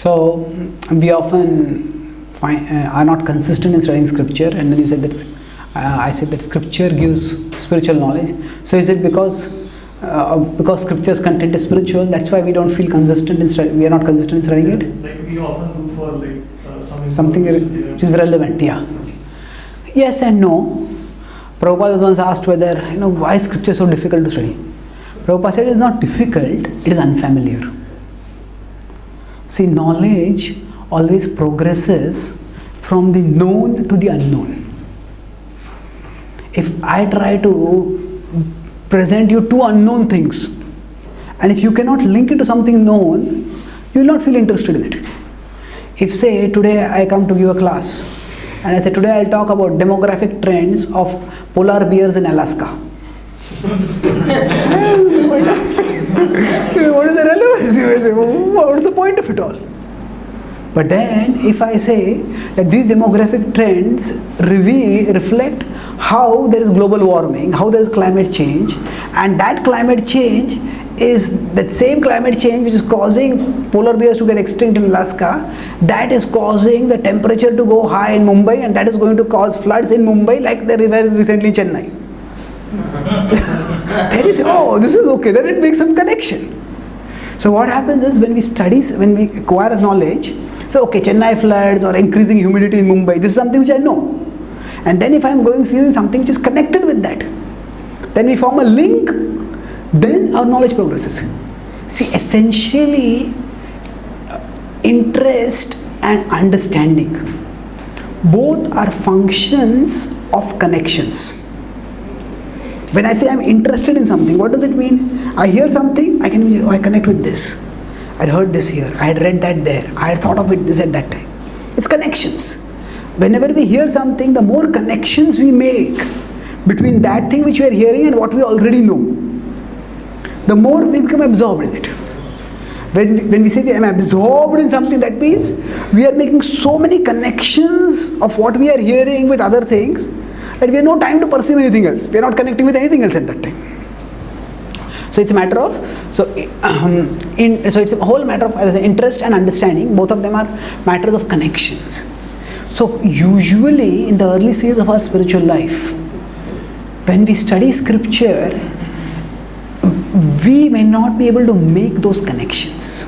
So we often are not consistent in studying scripture, and then you said that I said that scripture gives spiritual knowledge. So is it because scripture's content is spiritual, that's why we don't feel consistent in we are not consistent in studying it? Like we often look for like something which is relevant, yeah. Yes and no. Prabhupada was once asked whether, why is scripture so difficult to study? Prabhupada said it is not difficult, it is unfamiliar. See, knowledge always progresses from the known to the unknown. If I try to present you two unknown things, and if you cannot link it to something known, you will not feel interested in it. If say today I come to give a class, and I say today I'll talk about demographic trends of polar bears in Alaska. What is the relevance? You may say, what is the point of it all? But then if I say that these demographic trends reflect how there is global warming, how there is climate change, and that climate change is that same climate change which is causing polar bears to get extinct in Alaska, that is causing the temperature to go high in Mumbai, and that is going to cause floods in Mumbai like there were recently in Chennai. Then you say, oh, this is okay, then it makes some connection. So what happens is when we acquire knowledge, so okay, Chennai floods or increasing humidity in Mumbai, this is something which I know. And then if I am going to something which is connected with that, then we form a link, then our knowledge progresses. See, essentially, interest and understanding, both are functions of connections. When I say I'm interested in something, what does it mean? I hear something, I connect with this. I'd heard this here, I had read that there, I had thought of it this at that time. It's connections. Whenever we hear something, the more connections we make between that thing which we are hearing and what we already know, the more we become absorbed in it. When we say I am absorbed in something, that means we are making so many connections of what we are hearing with other things that we have no time to perceive anything else. We are not connecting with anything else at that time. So it's a matter of, so it's a whole matter of as interest and understanding. Both of them are matters of connections. So usually in the early stages of our spiritual life, when we study scripture, we may not be able to make those connections.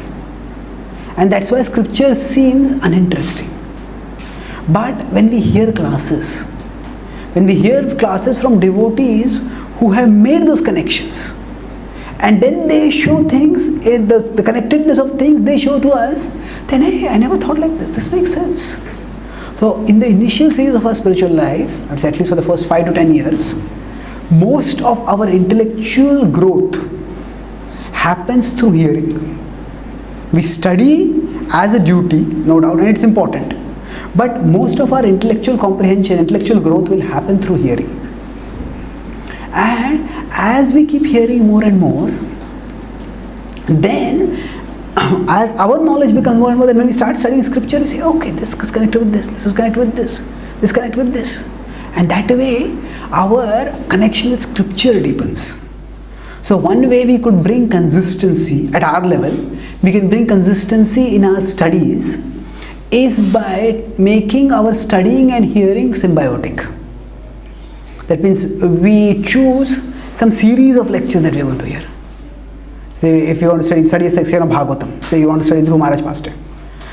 And that's why scripture seems uninteresting. But when we hear classes from devotees who have made those connections, and then they show things, the connectedness of things they show to us, then hey, I never thought like this, this makes sense. So in the initial stages of our spiritual life, at least for the first 5 to 10 years, most of our intellectual growth happens through hearing. We study as a duty, no doubt, and it's important. But most of our intellectual comprehension, intellectual growth will happen through hearing. And as we keep hearing more and more, then as our knowledge becomes more and more, then when we start studying scripture, we say, okay, this is connected with this, this is connected with this, this is connected with this. And that way, our connection with scripture deepens. So one way we could bring consistency at our level, we can bring consistency in our studies, is by making our studying and hearing symbiotic. That means we choose some series of lectures that we are going to hear. Say if you want to study a section of Bhagavatam, say you want to study Dhruva Maharaj pastime.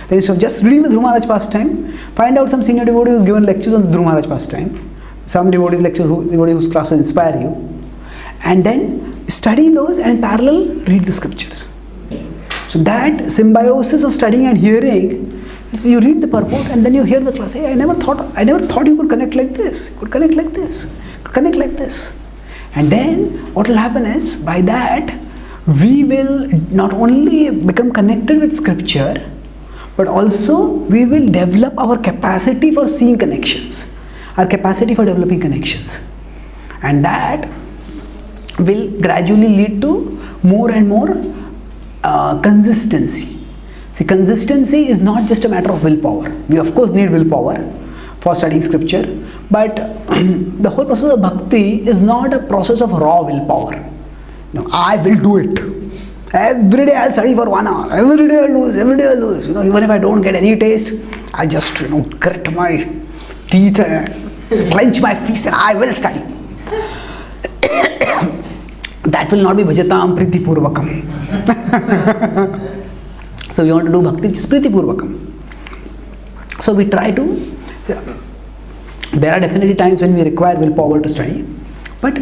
Then instead of just reading the Dhruva Maharaj pastime, find out some senior devotee who has given lectures on the Dhruva Maharaj pastime, some devotee whose classes inspire you, and then study those and in parallel read the scriptures. So that symbiosis of studying and hearing, you read the purport and then you hear the class. Hey, I never thought you could connect like this. You could connect like this. You could connect like this. And then what will happen is, by that we will not only become connected with scripture, but also we will develop our capacity for seeing connections, our capacity for developing connections. And that will gradually lead to more and more consistency. See, consistency is not just a matter of willpower. We of course need willpower for studying scripture, but the whole process of bhakti is not a process of raw willpower. No, I will do it. Every day I'll study for 1 hour. Every day I'll do this. Every day I'll do this. Even if I don't get any taste, I'll just grit my teeth and clench my fists and I will study. That will not be bhajatam priti purvakam. So we want to do bhakti which is priti purvakam. So we try to. There are definitely times when we require willpower to study, but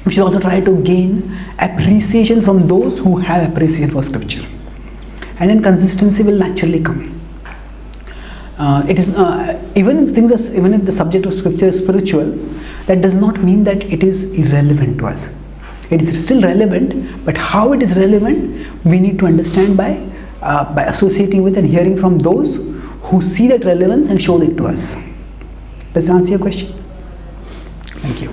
we should also try to gain appreciation from those who have appreciation for scripture, and then consistency will naturally come. Even if the subject of scripture is spiritual, that does not mean that it is irrelevant to us. It is still relevant, but how it is relevant, we need to understand by associating with and hearing from those who see that relevance and show it to us. Does that answer your question? Thank you.